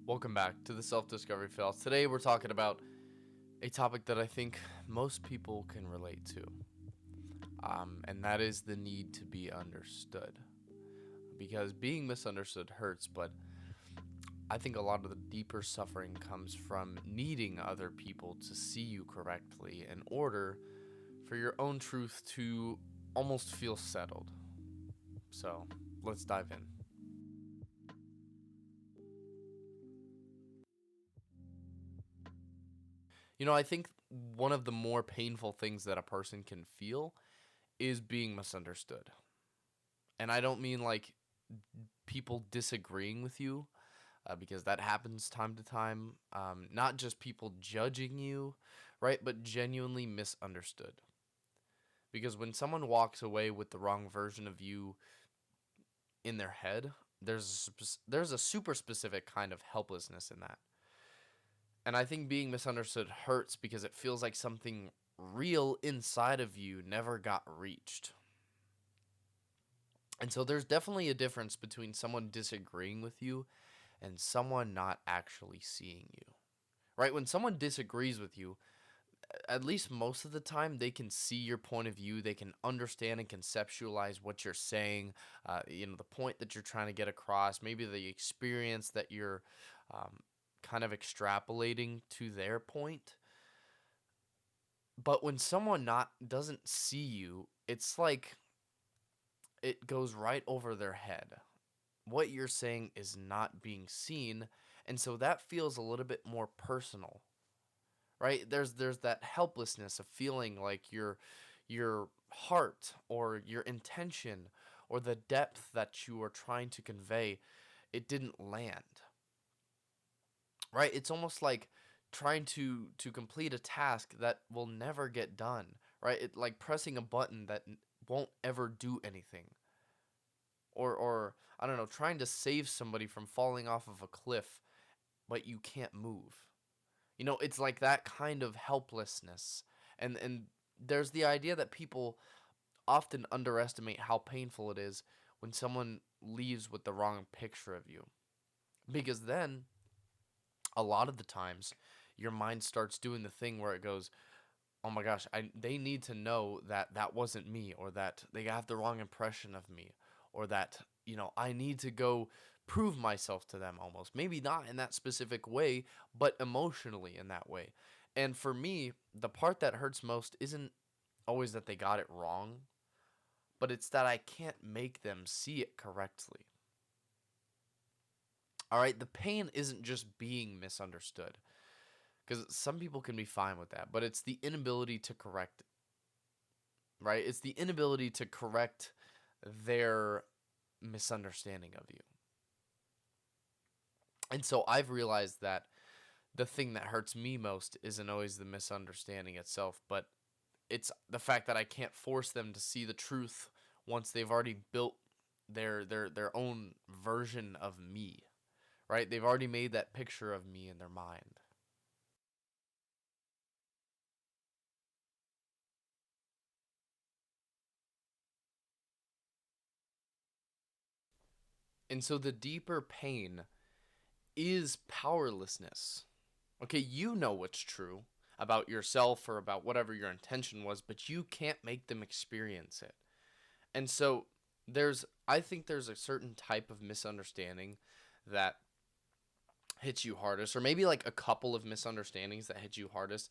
Welcome back to the Self-Discovery Fails. Today we're talking about a topic that I think most people can relate to, and that is the need to be understood. Because being misunderstood hurts, but I think a lot of the deeper suffering comes from needing other people to see you correctly in order for your own truth to almost feel settled. So, let's dive in. I think one of the more painful things that a person can feel is being misunderstood. And I don't mean like people disagreeing with you, because that happens time to time. Not just people judging you, right? But genuinely misunderstood. Because when someone walks away with the wrong version of you in their head, there's a super specific kind of helplessness in that. And I think being misunderstood hurts because it feels like something real inside of you never got reached. And so there's definitely a difference between someone disagreeing with you and someone not actually seeing you. Right? When someone disagrees with you, at least most of the time, they can see your point of view. They can understand and conceptualize what you're saying, the point that you're trying to get across, maybe the experience that you're kind of extrapolating to their point. But when someone not doesn't see you, it's like it goes right over their head. What you're saying is not being seen, and so that feels a little bit more personal, right? There's that helplessness of feeling like your heart or your intention or the depth that you are trying to convey, it didn't land, right? It's almost like trying to complete a task that will never get done, right? It like pressing a button that won't ever do anything. Or I don't know, trying to save somebody from falling off of a cliff, but you can't move. It's like that kind of helplessness. And there's the idea that people often underestimate how painful it is when someone leaves with the wrong picture of you. Because then a lot of the times your mind starts doing the thing where it goes, "Oh my gosh, they need to know that that wasn't me, or that they have the wrong impression of me, or that, I need to go prove myself to them almost." Maybe not in that specific way, but emotionally in that way. And for me, the part that hurts most isn't always that they got it wrong, but it's that I can't make them see it correctly. All right, the pain isn't just being misunderstood, because some people can be fine with that, but it's the inability to correct it, right? It's the inability to correct their misunderstanding of you. And so I've realized that the thing that hurts me most isn't always the misunderstanding itself, but it's the fact that I can't force them to see the truth once they've already built their own version of me, right? They've already made that picture of me in their mind. And so the deeper pain is powerlessness. Okay, you know what's true about yourself or about whatever your intention was, but you can't make them experience it. And so I think there's a certain type of misunderstanding that hits you hardest, or maybe like a couple of misunderstandings that hit you hardest.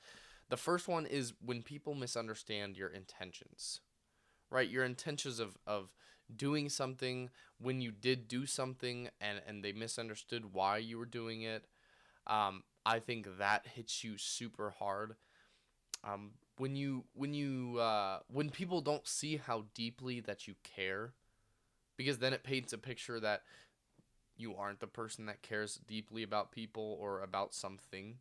The first one is when people misunderstand your intentions, right? Your intentions of doing something, when you did do something, and they misunderstood why you were doing it. I think that hits you super hard. When people don't see how deeply that you care, because then it paints a picture that you aren't the person that cares deeply about people or about something.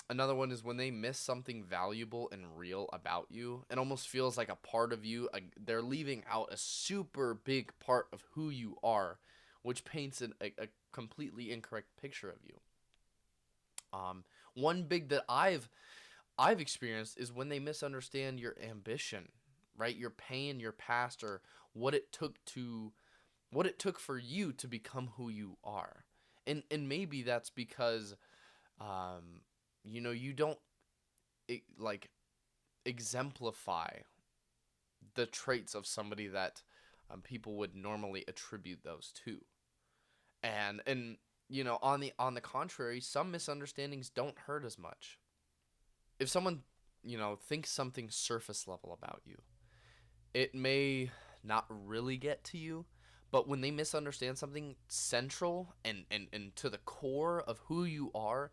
Another one is when they miss something valuable and real about you. It almost feels like a part of you. They're leaving out a super big part of who you are, which paints a completely incorrect picture of you. One big that I've experienced is when they misunderstand your ambition, right? Your pain, your past, or what it took for you to become who you are. And maybe that's because you don't like exemplify the traits of somebody that people would normally attribute those to. And on the contrary, some misunderstandings don't hurt as much. If someone thinks something surface level about you, it may not really get to you, but when they misunderstand something central and to the core of who you are,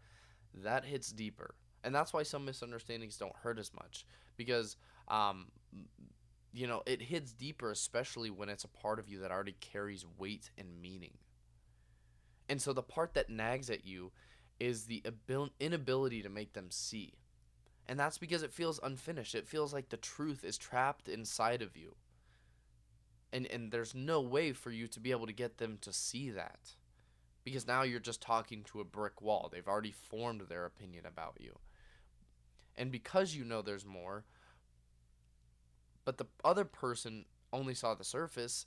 that hits deeper. And that's why some misunderstandings don't hurt as much, because um, it hits deeper, especially when it's a part of you that already carries weight and meaning. And so the part that nags at you is the inability to make them see. And that's because it feels unfinished. It feels like the truth is trapped inside of you. And there's no way for you to be able to get them to see that. Because now you're just talking to a brick wall. They've already formed their opinion about you. And because you know there's more, but the other person only saw the surface,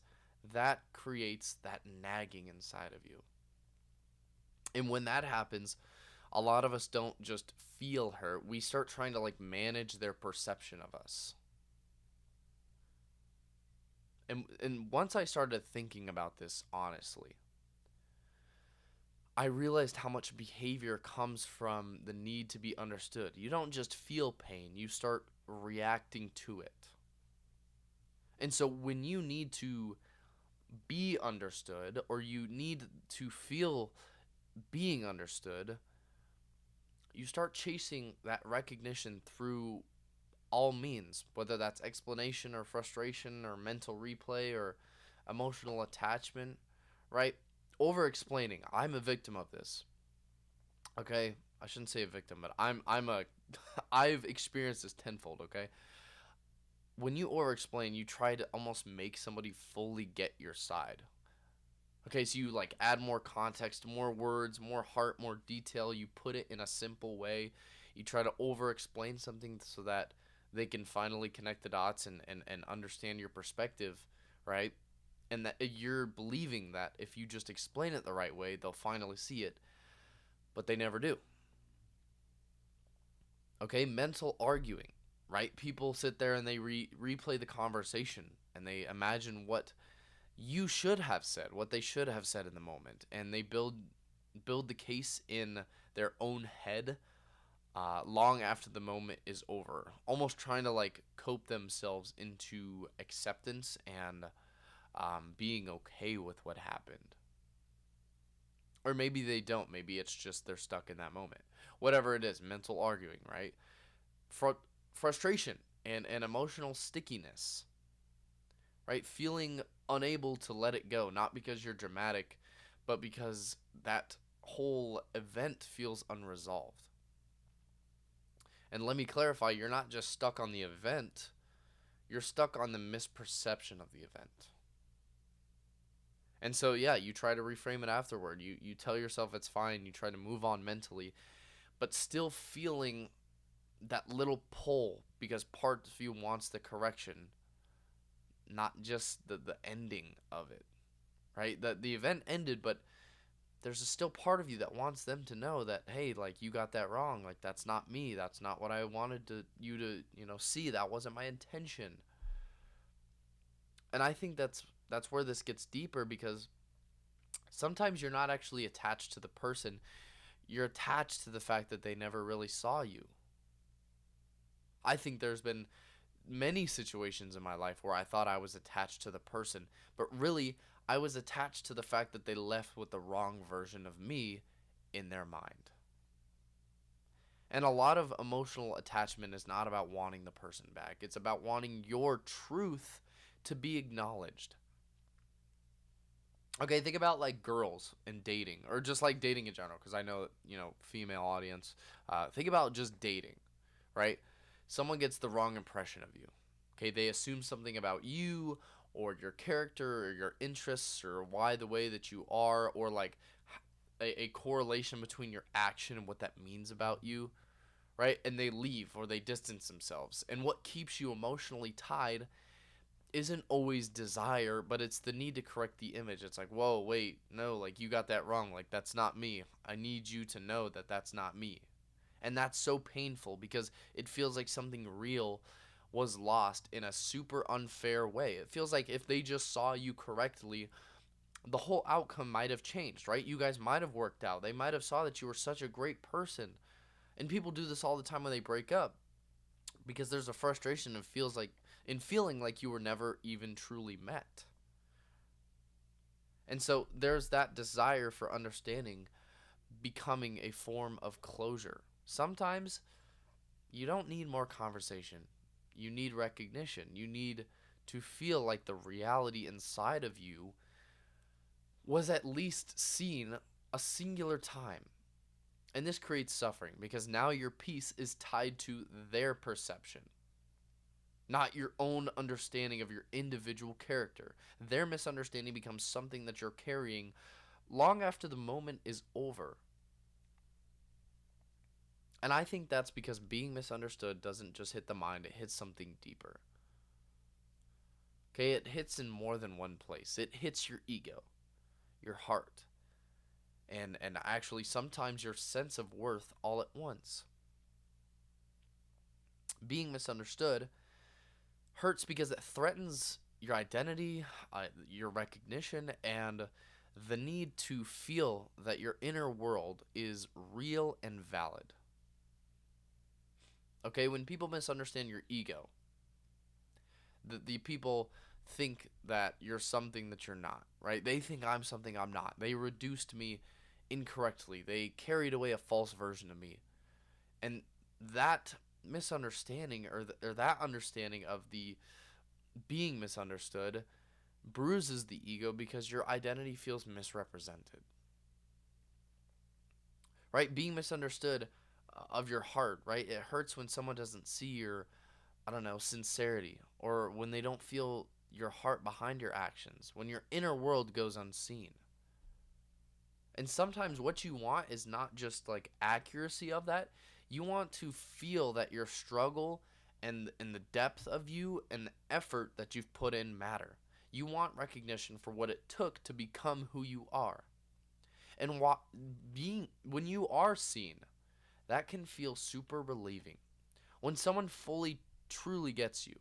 that creates that nagging inside of you. And when that happens, a lot of us don't just feel hurt. We start trying to like manage their perception of us. And once I started thinking about this honestly, I realized how much behavior comes from the need to be understood. You don't just feel pain, you start reacting to it. And so when you need to be understood, or you need to feel being understood, you start chasing that recognition through all means, whether that's explanation or frustration or mental replay or emotional attachment, right? Over explaining. I'm a victim of this. Okay? I shouldn't say a victim, but I'm a I've experienced this tenfold, okay? When you over explain, you try to almost make somebody fully get your side. Okay, so you like add more context, more words, more heart, more detail. You put it in a simple way. You try to over explain something so that they can finally connect the dots and understand your perspective, right? And that you're believing that if you just explain it the right way, they'll finally see it, but they never do. Okay, mental arguing, right? People sit there and they replay the conversation and they imagine what you should have said, what they should have said in the moment, and they build the case in their own head long after the moment is over, almost trying to like cope themselves into acceptance and being okay with what happened. Or maybe they don't. Maybe it's just they're stuck in that moment. Whatever it is, mental arguing, right? Frustration and emotional stickiness, right? Feeling unable to let it go, not because you're dramatic, but because that whole event feels unresolved. And let me clarify, you're not just stuck on the event, you're stuck on the misperception of the event. And so yeah, you try to reframe it afterward. You tell yourself it's fine, you try to move on mentally, but still feeling that little pull because part of you wants the correction, not just the ending of it. Right? The event ended, but there's a still part of you that wants them to know that, hey, like you got that wrong. Like that's not me. That's not what I wanted to see. That wasn't my intention. And I think that's where this gets deeper, because sometimes you're not actually attached to the person. You're attached to the fact that they never really saw you. I think there's been many situations in my life where I thought I was attached to the person, but really I was attached to the fact that they left with the wrong version of me in their mind. And a lot of emotional attachment is not about wanting the person back. It's about wanting your truth to be acknowledged. Okay, think about like girls and dating, or just like dating in general, because I know, female audience. Think about just dating, right? Someone gets the wrong impression of you. Okay, they assume something about you or your character or your interests or why the way that you are, or like a correlation between your action and what that means about you, right? And they leave or they distance themselves. And what keeps you emotionally tied isn't always desire, but it's the need to correct the image. It's like, whoa, wait, no, like you got that wrong. Like that's not me. I need you to know that that's not me. And that's so painful because it feels like something real was lost in a super unfair way. It feels like if they just saw you correctly, the whole outcome might have changed, right? You guys might have worked out. They might have saw that you were such a great person. And people do this all the time when they break up because there's a frustration and feels like in feeling like you were never even truly met. And so there's that desire for understanding becoming a form of closure. Sometimes you don't need more conversation. You need recognition. You need to feel like the reality inside of you was at least seen a singular time. And this creates suffering because now your peace is tied to their perception, not your own understanding of your individual character. Their misunderstanding becomes something that you're carrying long after the moment is over. And I think that's because being misunderstood doesn't just hit the mind, it hits something deeper. Okay, it hits in more than one place. It hits your ego, your heart, and actually sometimes your sense of worth all at once. Being misunderstood hurts because it threatens your identity, your recognition, and the need to feel that your inner world is real and valid. Okay, when people misunderstand your ego, the people think that you're something that you're not, right? They think I'm something I'm not. They reduced me incorrectly. They carried away a false version of me. And that misunderstanding or that understanding of the being misunderstood bruises the ego because your identity feels misrepresented. Right? Being misunderstood of your heart, right? It hurts when someone doesn't see your, I don't know, sincerity, or when they don't feel your heart behind your actions, when your inner world goes unseen. And sometimes what you want is not just like accuracy of that. You want to feel that your struggle and the depth of you and the effort that you've put in matter. You want recognition for what it took to become who you are. And being when you are seen, that can feel super relieving. When someone fully truly gets you,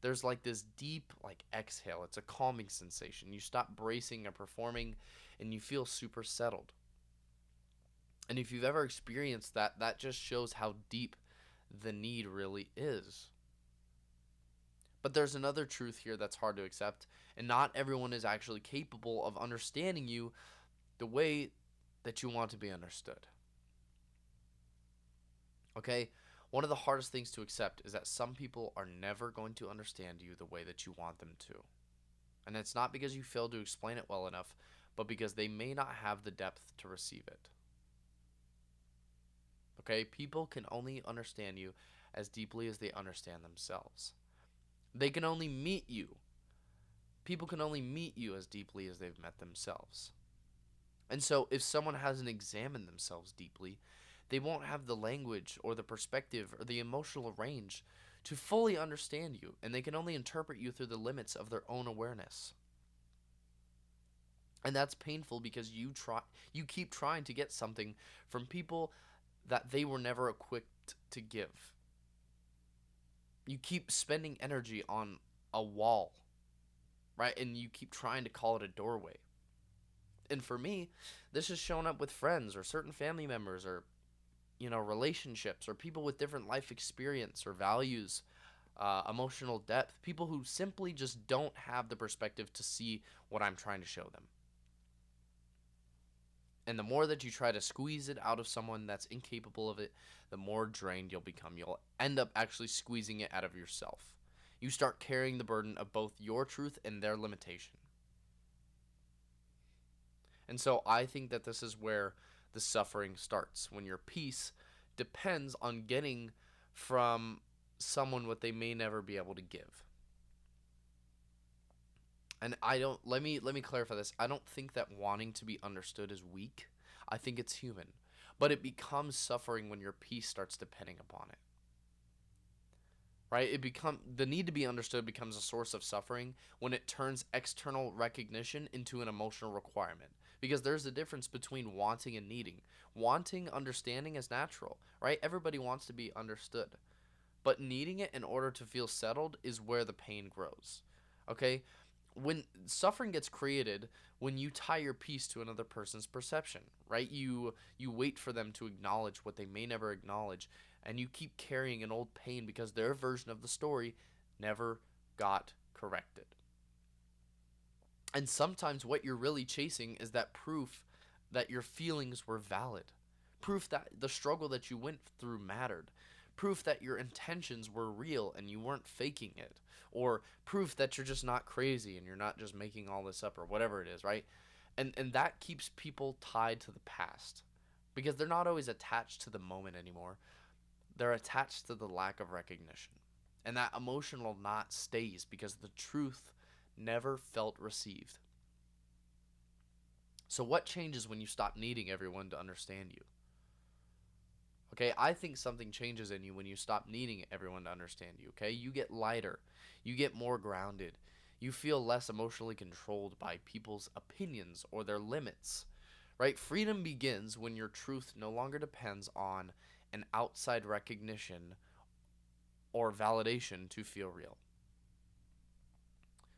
there's like this deep like exhale. It's a calming sensation. You stop bracing and performing and you feel super settled. And if you've ever experienced that, that just shows how deep the need really is. But there's another truth here that's hard to accept, and not everyone is actually capable of understanding you the way that you want to be understood. Okay? One of the hardest things to accept is that some people are never going to understand you the way that you want them to. And it's not because you failed to explain it well enough, but because they may not have the depth to receive it. Okay? People can only understand you as deeply as they understand themselves. They can only meet you. People can only meet you as deeply as they've met themselves. And so, if someone hasn't examined themselves deeply, they won't have the language or the perspective or the emotional range to fully understand you, and they can only interpret you through the limits of their own awareness. And that's painful because you keep trying to get something from people that they were never equipped to give. You keep spending energy on a wall, right? And you keep trying to call it a doorway. And for me, this has shown up with friends or certain family members or, relationships or people with different life experience or values, emotional depth, people who simply just don't have the perspective to see what I'm trying to show them. And the more that you try to squeeze it out of someone that's incapable of it, the more drained you'll become. You'll end up actually squeezing it out of yourself. You start carrying the burden of both your truth and their limitation. And so I think that this is where the suffering starts, when your peace depends on getting from someone what they may never be able to give. And I don't let me clarify this. I don't think that wanting to be understood is weak. I think it's human. But it becomes suffering when your peace starts depending upon it. right? The need to be understood becomes a source of suffering when it turns external recognition into an emotional requirement. Because there's a difference between wanting and needing. Wanting understanding is natural, right? Everybody wants to be understood. But needing it in order to feel settled is where the pain grows. Okay? When suffering gets created when you tie your peace to another person's perception, right? You wait for them to acknowledge what they may never acknowledge, and you keep carrying an old pain because their version of the story never got corrected. And sometimes what you're really chasing is that proof that your feelings were valid. Proof that the struggle that you went through mattered. Proof that your intentions were real and you weren't faking it. Or proof that you're just not crazy and you're not just making all this up or whatever it is, right? And that keeps people tied to the past because they're not always attached to the moment anymore. They're attached to the lack of recognition. And that emotional knot stays because the truth never felt received. So, what changes when you stop needing everyone to understand you? Okay, I think something changes in you when you stop needing everyone to understand you. Okay, you get lighter, you get more grounded, you feel less emotionally controlled by people's opinions or their limits. Right? Freedom begins when your truth no longer depends on an outside recognition or validation to feel real.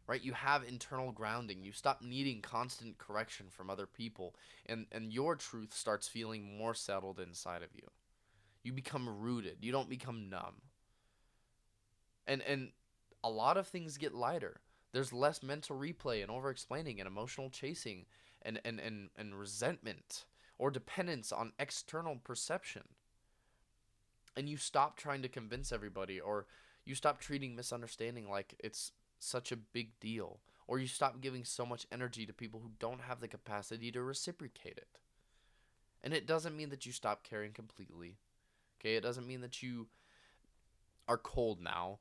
Right? You have internal grounding. You stop needing constant correction from other people, and your truth starts feeling more settled inside of you. You become rooted. You don't become numb. And a lot of things get lighter. There's less mental replay and over explaining and emotional chasing and resentment or dependence on external perception. And you stop trying to convince everybody, or you stop treating misunderstanding like it's such a big deal, or you stop giving so much energy to people who don't have the capacity to reciprocate it. And it doesn't mean that you stop caring completely. Okay, it doesn't mean that you are cold now.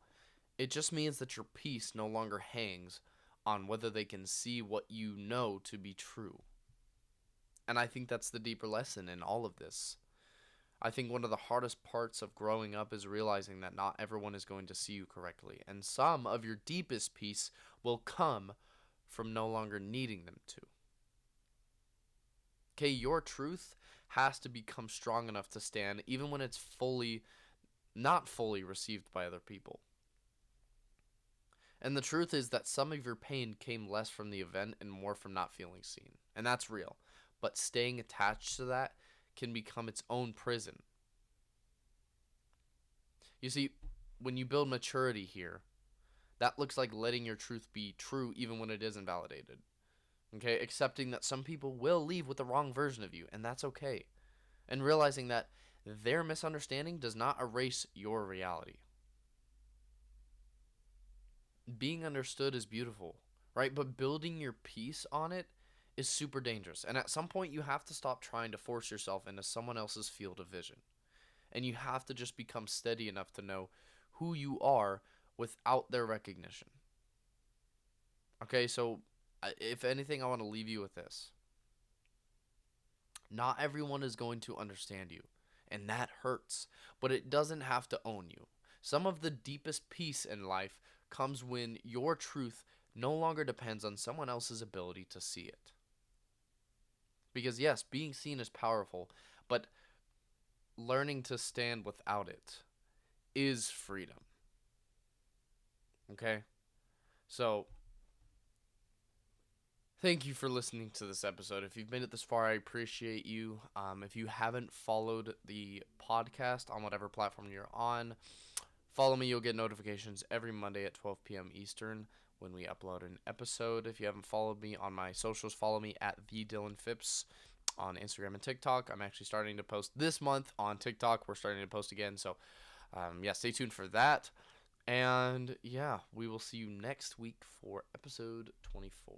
It just means that your peace no longer hangs on whether they can see what you know to be true. And I think that's the deeper lesson in all of this. I think one of the hardest parts of growing up is realizing that not everyone is going to see you correctly, and some of your deepest peace will come from no longer needing them to. Okay, your truth has to become strong enough to stand even when it's not fully received by other people. And the truth is that some of your pain came less from the event and more from not feeling seen. And that's real. But staying attached to that can become its own prison. You see, when you build maturity here, that looks like letting your truth be true even when it isn't validated. Okay, accepting that some people will leave with the wrong version of you, and that's okay. And realizing that their misunderstanding does not erase your reality. Being understood is beautiful, right? But building your peace on it is super dangerous. And at some point, you have to stop trying to force yourself into someone else's field of vision. And you have to just become steady enough to know who you are without their recognition. Okay, so if anything, I want to leave you with this. Not everyone is going to understand you, and that hurts, but it doesn't have to own you. Some of the deepest peace in life comes when your truth no longer depends on someone else's ability to see it. Because, yes, being seen is powerful, but learning to stand without it is freedom. Okay? So, thank you for listening to this episode. If you've made it this far, I appreciate you. If you haven't followed the podcast on whatever platform you're on, follow me. You'll get notifications every Monday at 12 p.m. Eastern when we upload an episode. If you haven't followed me on my socials, follow me at the Dylan Phipps on Instagram and TikTok. I'm actually starting to post this month on TikTok. We're starting to post again. So, yeah, stay tuned for that. And yeah, we will see you next week for episode 24.